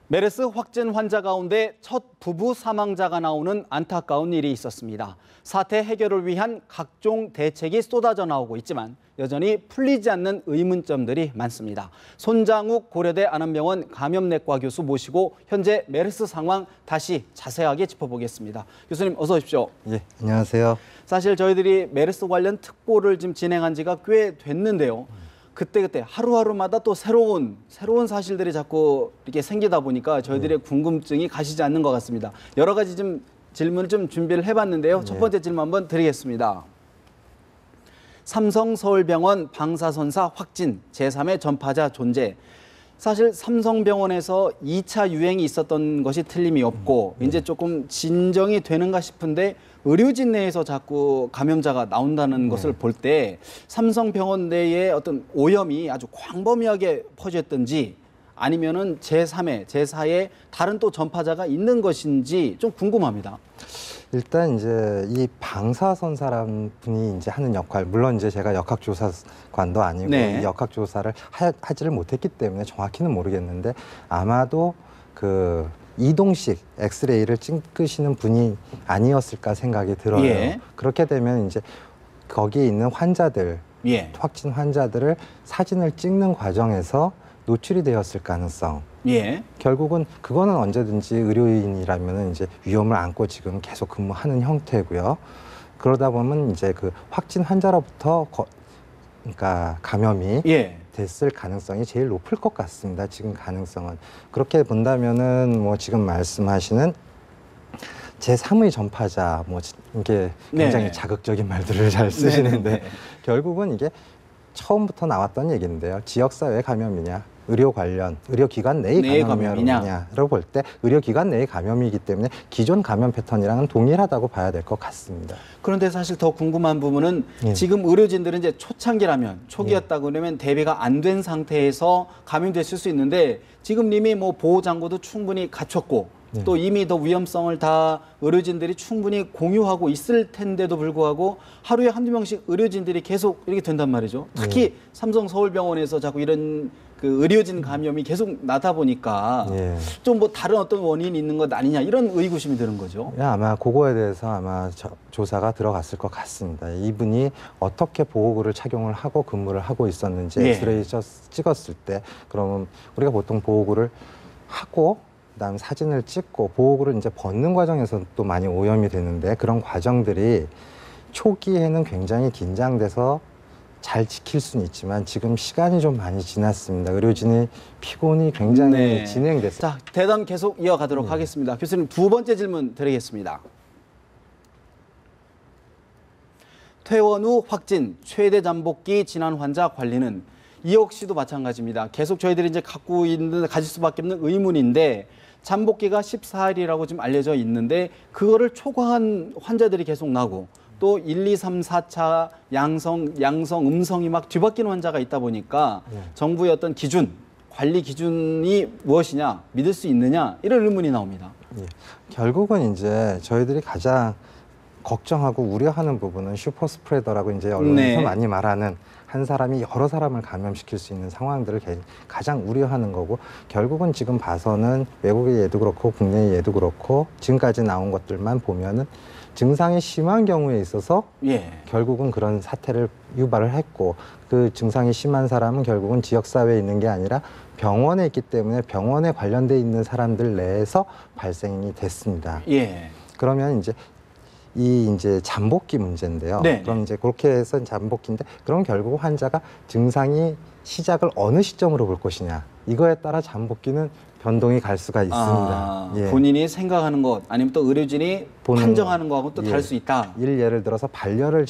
메르스 확진 환자 가운데 첫 부부 사망자가 나오는 안타까운 일이 있었습니다. 사태 해결을 위한 각종 대책이 쏟아져 나오고 있지만 여전히 풀리지 않는 의문점들이 많습니다. 손장욱 고려대 안암병원 감염내과 교수 모시고 현재 메르스 상황 다시 자세하게 짚어보겠습니다. 교수님 어서 오십시오. 예, 안녕하세요. 사실 저희들이 메르스 관련 특보를 지금 진행한 지가 꽤 됐는데요. 그때 하루하루마다 또 새로운 사실들이 자꾸 이렇게 생기다 보니까 저희들의 궁금증이 가시지 않는 것 같습니다. 여러 가지 좀 질문을 좀 준비를 해봤는데요. 첫 번째 질문 한번 드리겠습니다. 삼성서울병원 방사선사 확진 제3의 전파자 존재. 사실 삼성병원에서 2차 유행이 있었던 것이 틀림이 없고 이제 조금 진정이 되는가 싶은데 의료진 내에서 자꾸 감염자가 나온다는 것을 볼 때 삼성병원 내에 어떤 오염이 아주 광범위하게 퍼졌던지 아니면은 제4의 다른 또 전파자가 있는 것인지 좀 궁금합니다. 일단 이제 이 방사선사람 분이 이제 하는 역할, 물론 이제 제가 역학조사관도 아니고 이 역학조사를 하지를 못했기 때문에 정확히는 모르겠는데 아마도 그 이동식 엑스레이를 찍으시는 분이 아니었을까 생각이 들어요. 그렇게 되면 이제 거기에 있는 환자들, 확진 환자들을 사진을 찍는 과정에서 노출이 되었을 가능성. 결국은 그거는 언제든지 의료인이라면 이제 위험을 안고 지금 계속 근무하는 형태고요. 그러다 보면 이제 그 확진 환자로부터 그러니까 감염이 됐을 가능성이 제일 높을 것 같습니다. 지금 가능성은. 그렇게 본다면은 뭐 지금 말씀하시는 제3의 전파자, 뭐 이게 굉장히 자극적인 말들을 잘 쓰시는데 결국은 이게 처음부터 나왔던 얘기인데요. 지역사회 감염이냐, 의료기관 내의 감염이냐를 볼 때 의료기관 내의 감염이기 때문에 기존 감염 패턴이랑은 동일하다고 봐야 될 것 같습니다. 그런데 사실 더 궁금한 부분은 지금 의료진들은 이제 초창기라면 초기였다 그러면 대비가 안 된 상태에서 감염됐을 수 있는데 지금 이미 뭐 보호장구도 충분히 갖췄고 또 이미 더 위험성을 다 의료진들이 충분히 공유하고 있을 텐데도 불구하고 하루에 한두 명씩 의료진들이 계속 이렇게 된단 말이죠. 특히 삼성서울병원에서 자꾸 이런 그 의료진 감염이 계속 나다 보니까 좀 뭐 다른 어떤 원인이 있는 것 아니냐 이런 의구심이 드는 거죠. 아마 그거에 대해서 아마 조사가 들어갔을 것 같습니다. 이분이 어떻게 보호구를 착용을 하고 근무를 하고 있었는지 엑스레이 찍었을 때 그러면 우리가 보통 보호구를 하고 그다음 사진을 찍고 보호구를 이제 벗는 과정에서 또 많이 오염이 되는데 그런 과정들이 초기에는 굉장히 긴장돼서 잘 지킬 수는 있지만 지금 시간이 좀 많이 지났습니다. 의료진의 피곤이 굉장히 진행됐습니다. 자, 대담 계속 이어가도록 하겠습니다. 교수님 두 번째 질문 드리겠습니다. 퇴원 후 확진, 최대 잠복기 진환 환자 관리는 이 역시도 마찬가지입니다. 계속 저희들이 이제 가질 수밖에 없는 의문인데 잠복기가 14일이라고 지금 알려져 있는데 그거를 초과한 환자들이 계속 나고 또 1, 2, 3, 4차 양성, 음성이 막 뒤바뀌는 환자가 있다 보니까 정부의 어떤 기준, 관리 기준이 무엇이냐, 믿을 수 있느냐 이런 의문이 나옵니다. 결국은 이제 저희들이 가장 걱정하고 우려하는 부분은 슈퍼 스프레더라고 이제 언론에서 많이 말하는 한 사람이 여러 사람을 감염시킬 수 있는 상황들을 가장 우려하는 거고 결국은 지금 봐서는 외국의 예도 그렇고 국내의 예도 그렇고 지금까지 나온 것들만 보면은 증상이 심한 경우에 있어서 결국은 그런 사태를 유발을 했고 그 증상이 심한 사람은 결국은 지역사회에 있는 게 아니라 병원에 있기 때문에 병원에 관련돼 있는 사람들 내에서 발생이 됐습니다. 그러면 이제 잠복기 문제인데요. 그럼 이제 그렇게 해서 잠복기인데 그럼 결국 환자가 증상이 시작을 어느 시점으로 볼 것이냐 이거에 따라 잠복기는 변동이 갈 수가 있습니다. 본인이 생각하는 것 아니면 또 의료진이 판정하는 거하고 또 다를 수 있다. 예를 들어서 발열을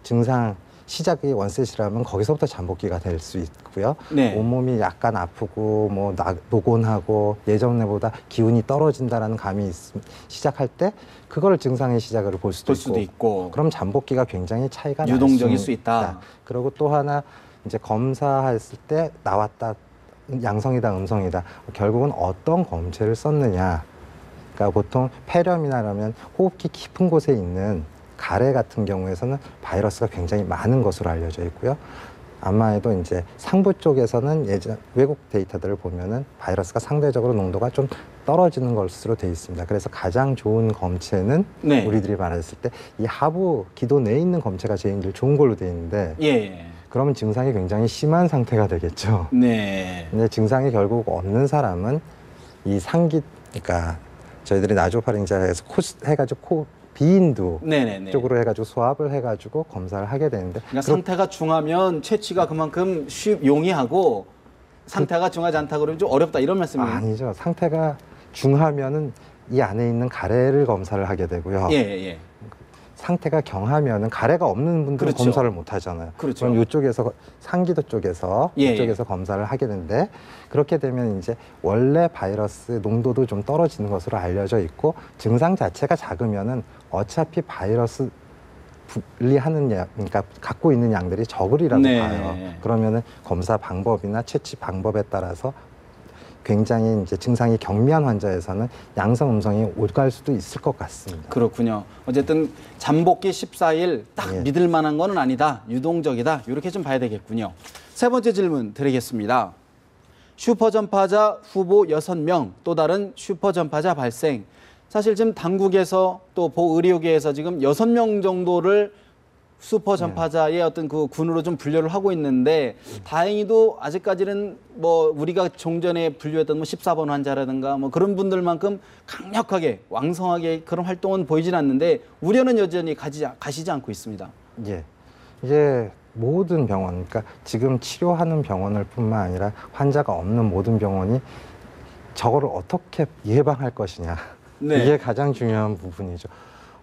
증상 시작이 원셋이라면 거기서부터 잠복기가 될 수 있고요. 온몸이 약간 아프고 뭐 노곤하고 예전보다 기운이 떨어진다라는 감이 시작할 때 그걸 증상의 시작을 볼 수도 있고 그럼 잠복기가 굉장히 차이가 유동적일 수 있다. 그리고 또 하나 이제 검사했을 때 나왔다 양성이다 음성이다 결국은 어떤 검체를 썼느냐 그러니까 보통 폐렴이나 그러면 호흡기 깊은 곳에 있는 가래 같은 경우에서는 바이러스가 굉장히 많은 것으로 알려져 있고요. 아마도 이제 상부 쪽에서는 예전 외국 데이터들을 보면은 바이러스가 상대적으로 농도가 좀 떨어지는 것으로 돼 있습니다. 그래서 가장 좋은 검체는 네. 우리들이 말했을 때 이 하부 기도 내에 있는 검체가 제일 좋은 걸로 돼 있는데 예. 그러면 증상이 굉장히 심한 상태가 되겠죠. 네. 근데 증상이 결국 없는 사람은 이 상기, 그러니까 저희들이 나조파링자에서 코 해가지고 코 비인두 네네네. 쪽으로 해가지고 소압을 해가지고 검사를 하게 되는데 그러니까 상태가 중하면 채취가 그만큼 용이하고 상태가 중하지 않다 그러면 좀 어렵다 이런 말씀이에요. 아니죠. 상태가 중하면은 이 안에 있는 가래를 검사를 하게 되고요. 예, 예. 상태가 경하면은 가래가 없는 분들은 그렇죠. 검사를 못 하잖아요. 그렇죠. 그럼 이쪽에서 상기도 쪽에서 예, 이쪽에서 검사를 하게 되는데 그렇게 되면 이제 원래 바이러스 농도도 좀 떨어지는 것으로 알려져 있고 증상 자체가 작으면은 어차피 바이러스 분리하는 양, 그러니까 갖고 있는 양들이 적으리라고 네. 봐요. 그러면은 검사 방법이나 채취 방법에 따라서 굉장히 이제 증상이 경미한 환자에서는 양성 음성이 오갈 수도 있을 것 같습니다. 그렇군요. 어쨌든 잠복기 14일 딱 예. 믿을 만한 건 아니다. 유동적이다. 이렇게 좀 봐야 되겠군요. 세 번째 질문 드리겠습니다. 슈퍼전파자 후보 6명, 또 다른 슈퍼전파자 발생. 사실 지금 당국에서 또 보의료계에서 지금 6명 정도를 슈퍼전파자의 어떤 그 군으로 좀 분류를 하고 있는데 다행히도 아직까지는 뭐 우리가 종전에 분류했던 뭐 14번 환자라든가 뭐 그런 분들만큼 강력하게 왕성하게 그런 활동은 보이진 않는데 우려는 여전히 가시지 않고 있습니다. 예. 이제 모든 병원, 그러니까 지금 치료하는 병원을 뿐만 아니라 환자가 없는 모든 병원이 저거를 어떻게 예방할 것이냐. 네. 이게 가장 중요한 부분이죠.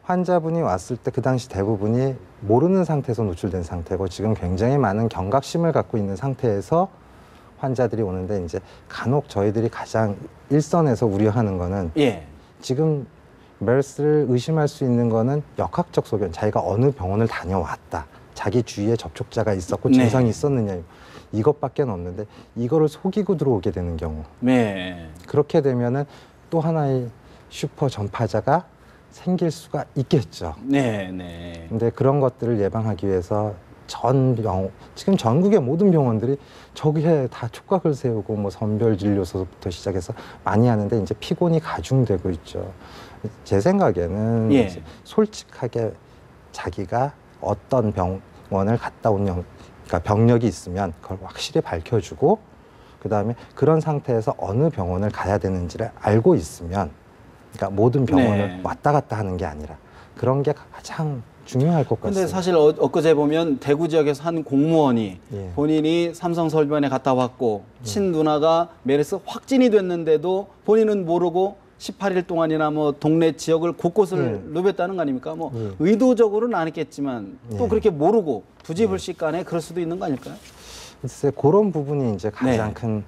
환자분이 왔을 때 그 당시 대부분이 모르는 상태에서 노출된 상태고 지금 굉장히 많은 경각심을 갖고 있는 상태에서 환자들이 오는데 이제 간혹 저희들이 가장 일선에서 우려하는 거는 예. 지금 메르스를 의심할 수 있는 거는 역학적 소견, 자기가 어느 병원을 다녀왔다. 자기 주위에 접촉자가 있었고 네. 증상이 있었느냐 이것밖에 없는데 이거를 속이고 들어오게 되는 경우 네. 그렇게 되면은 또 하나의 슈퍼 전파자가 생길 수가 있겠죠. 네, 네. 근데 그런 것들을 예방하기 위해서 지금 전국의 모든 병원들이 저기에 다 촉각을 세우고 뭐 선별진료소부터 시작해서 많이 하는데 이제 피곤이 가중되고 있죠. 제 생각에는 예. 이제 솔직하게 자기가 어떤 병원을 갔다 온 그러니까 병력이 있으면 그걸 확실히 밝혀주고 그다음에 그런 상태에서 어느 병원을 가야 되는지를 알고 있으면 그러니까 모든 병원을 네. 왔다 갔다 하는 게 아니라 그런 게 가장 중요할 것 근데 같습니다. 사실 엊그제 보면 대구 지역에서 한 공무원이 예. 본인이 삼성설병원에 갔다 왔고 친누나가 메르스 확진이 됐는데도 본인은 모르고 18일 동안이나 뭐 동네 지역을 곳곳을 누볐다는 거 아닙니까? 뭐 예. 의도적으로는 안 했겠지만 또 예. 그렇게 모르고 부지불식간에 그럴 수도 있는 거 아닐까요? 글쎄 그런 부분이 이제 가장 네. 큰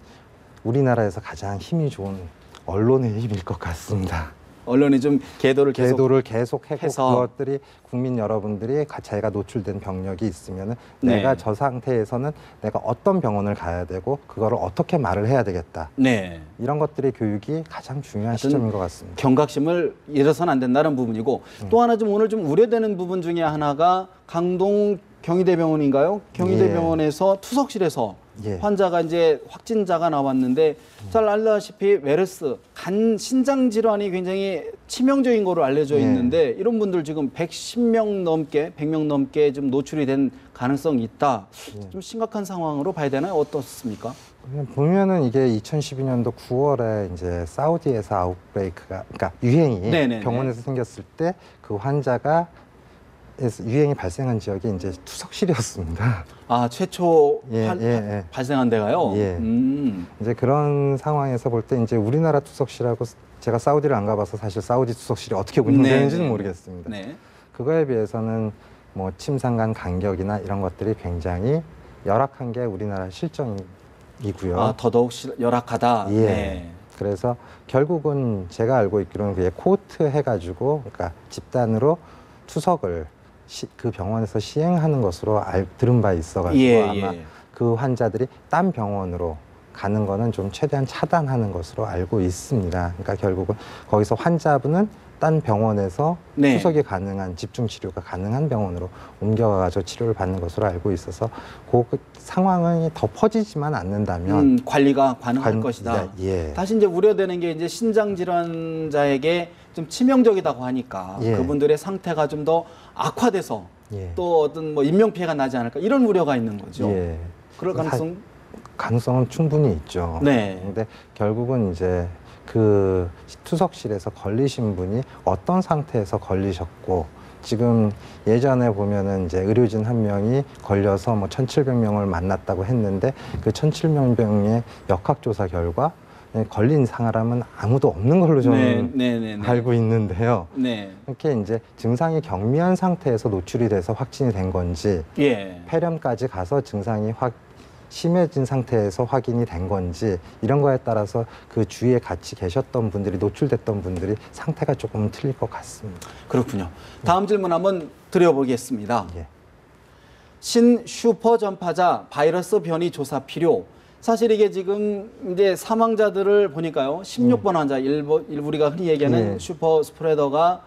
우리나라에서 가장 힘이 좋은 언론의 힘일 것 같습니다. 언론이 좀 계도를 계속 해서 그것들이 국민 여러분들이 자기가 노출된 병력이 있으면은 네. 내가 저 상태에서는 내가 어떤 병원을 가야 되고 그거를 어떻게 말을 해야 되겠다. 네. 이런 것들의 교육이 가장 중요한 시점인 것 같습니다. 경각심을 잃어서는 안 된다는 부분이고 또 하나 좀 오늘 좀 우려되는 부분 중에 하나가 강동 경희대병원인가요? 경희대병원에서 투석실에서 예. 환자가 이제 확진자가 나왔는데 잘 알다시피 메르스 간 신장 질환이 굉장히 치명적인 거로 알려져 예. 있는데 이런 분들 지금 110명 넘게 100명 넘게 좀 노출이 된 가능성이 있다. 좀 심각한 상황으로 봐야 되나요? 어떻습니까? 그냥 보면은 이게 2012년도 9월에 이제 사우디에서 아웃브레이크가 그러니까 유행이 네네네. 병원에서 생겼을 때 그 환자가 유행이 발생한 지역이 이제 투석실이었습니다. 아 최초 예. 발생한 데가요? 예. 이제 그런 상황에서 볼 때 이제 우리나라 투석실하고 제가 사우디를 안 가봐서 사실 사우디 투석실이 어떻게 운영되는지는 네. 모르겠습니다. 네. 그거에 비해서는 뭐 침상간 간격이나 이런 것들이 굉장히 열악한 게 우리나라 실정이고요. 아, 더더욱 열악하다. 예. 네. 그래서 결국은 제가 알고 있기로는 그게 코호트 해가지고 그러니까 집단으로 투석을 그 병원에서 시행하는 것으로 들은 바 있어가지고 예, 아마 예. 그 환자들이 딴 병원으로 가는 거는 좀 최대한 차단하는 것으로 알고 있습니다. 그러니까 결국은 거기서 환자분은 딴 병원에서 네. 후속이 가능한 집중 치료가 가능한 병원으로 옮겨가서 치료를 받는 것으로 알고 있어서 그 상황이 더 퍼지지만 않는다면 관리가 가능할 것이다. 예. 다시 이제 우려되는 게 이제 신장 질환자에게 좀 치명적이라고 하니까 예. 그분들의 상태가 좀 더 악화돼서 예. 또 어떤 뭐 인명 피해가 나지 않을까 이런 우려가 있는 거죠. 예. 그럴 가능성 가능성은 충분히 있죠. 네. 근데 결국은 이제 그 투석실에서 걸리신 분이 어떤 상태에서 걸리셨고 지금 예전에 보면은 이제 의료진 한 명이 걸려서 뭐 1,700명을 만났다고 했는데 그 1,700명의 역학조사 결과 걸린 사람은 아무도 없는 걸로 저는 알고 있는데요. 네. 이렇게 이제 증상이 경미한 상태에서 노출이 돼서 확진이 된 건지 예. 폐렴까지 가서 증상이 심해진 상태에서 확인이 된 건지 이런 거에 따라서 그 주위에 같이 계셨던 분들이 노출됐던 분들이 상태가 조금 틀릴 것 같습니다. 그렇군요. 다음 질문 한번 드려보겠습니다. 예. 신슈퍼 전파자 바이러스 변이 조사 필요. 사실 이게 지금 이제 사망자들을 보니까요. 16번 환자, 우리가 흔히 얘기하는 예. 슈퍼 스프레더가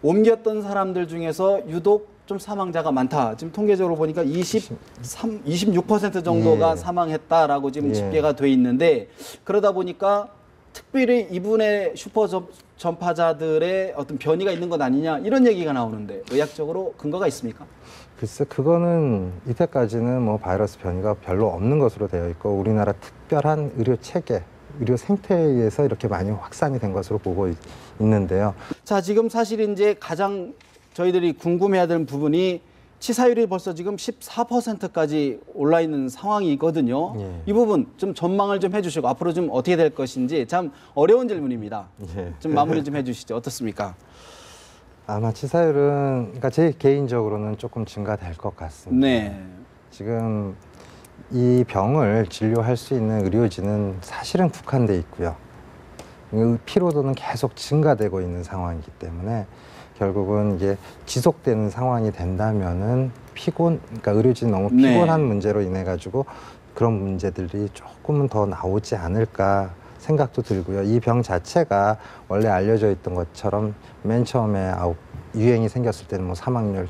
옮겼던 사람들 중에서 유독 좀 사망자가 많다. 지금 통계적으로 보니까 26% 정도가 예. 사망했다라고 지금 예. 집계가 돼 있는데 그러다 보니까 특별히 이분의 슈퍼 전파자들의 어떤 변이가 있는 것 아니냐 이런 얘기가 나오는데 의학적으로 근거가 있습니까? 글쎄 그거는 이때까지는 뭐 바이러스 변이가 별로 없는 것으로 되어 있고 우리나라 특별한 의료 체계, 의료 생태에 의해서 이렇게 많이 확산이 된 것으로 보고 있는데요. 자, 지금 사실 이제 가장 저희들이 궁금해야 되는 부분이 치사율이 벌써 지금 14%까지 올라 있는 상황이거든요. 예. 이 부분 좀 전망을 좀 해주시고 앞으로 좀 어떻게 될 것인지 참 어려운 질문입니다. 예. 좀 마무리 좀 해주시죠. 어떻습니까? 아마 치사율은 그러니까 제 개인적으로는 조금 증가될 것 같습니다. 네. 지금 이 병을 진료할 수 있는 의료진은 사실은 국한돼 있고요. 피로도는 계속 증가되고 있는 상황이기 때문에 결국은 이게 지속되는 상황이 된다면은 그러니까 의료진 너무 피곤한 문제로 인해 가지고 그런 문제들이 조금은 더 나오지 않을까 생각도 들고요. 이 병 자체가 원래 알려져 있던 것처럼 맨 처음에 유행이 생겼을 때는 뭐 사망률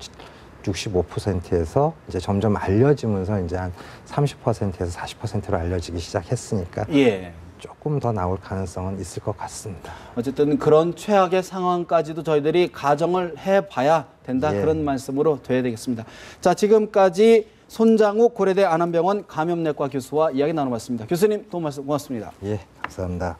65%에서 이제 점점 알려지면서 이제 한 30%에서 40%로 알려지기 시작했으니까 예. 조금 더 나올 가능성은 있을 것 같습니다. 어쨌든 그런 최악의 상황까지도 저희들이 가정을 해봐야 된다. 예. 그런 말씀으로 돼야 되겠습니다. 자, 지금까지 손장욱 고려대 안암병원 감염내과 교수와 이야기 나눠봤습니다. 교수님 도움 말씀 고맙습니다. 예, 감사합니다.